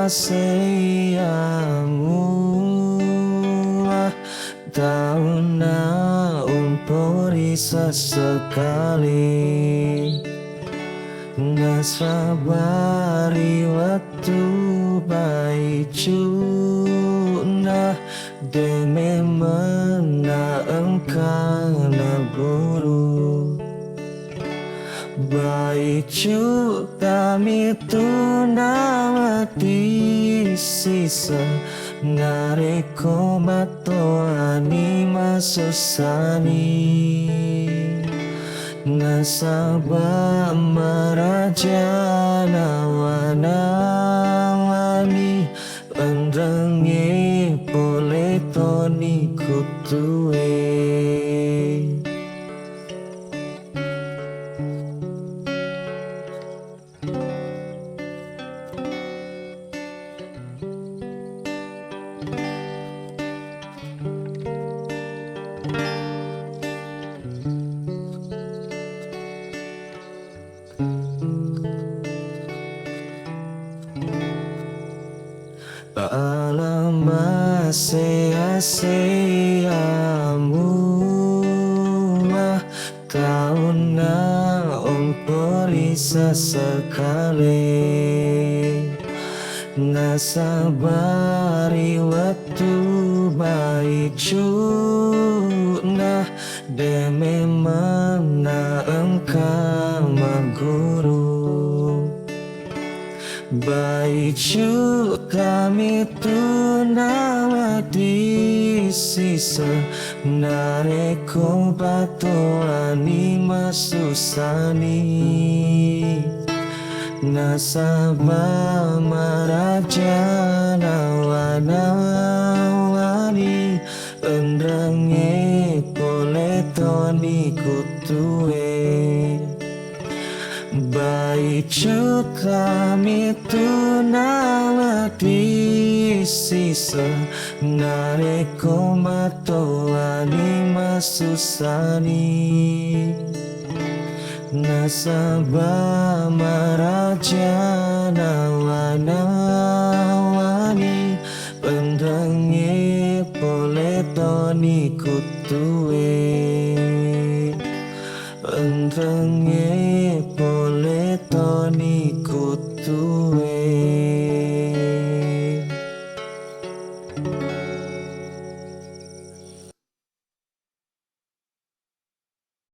asiamu tahun na umpori sesekali nggak sabari waktu baicu na deme mena engkau na guru baicu kami tunawati sisa nareko batoani masusani nasaba marajana wanawani andrangi pole toni kutue alam asiamu tahun na umpori sesekali nasabari waktu baicu na deme mana engkau maguru baicu kami tunawati sisa nareko batoani masusani nasaba marajana wanawani endrange pole toni kutue baicu kami tunawati sisa nareko batoani masusani nasaba marajana wanawani endrange pole toni kutue endrange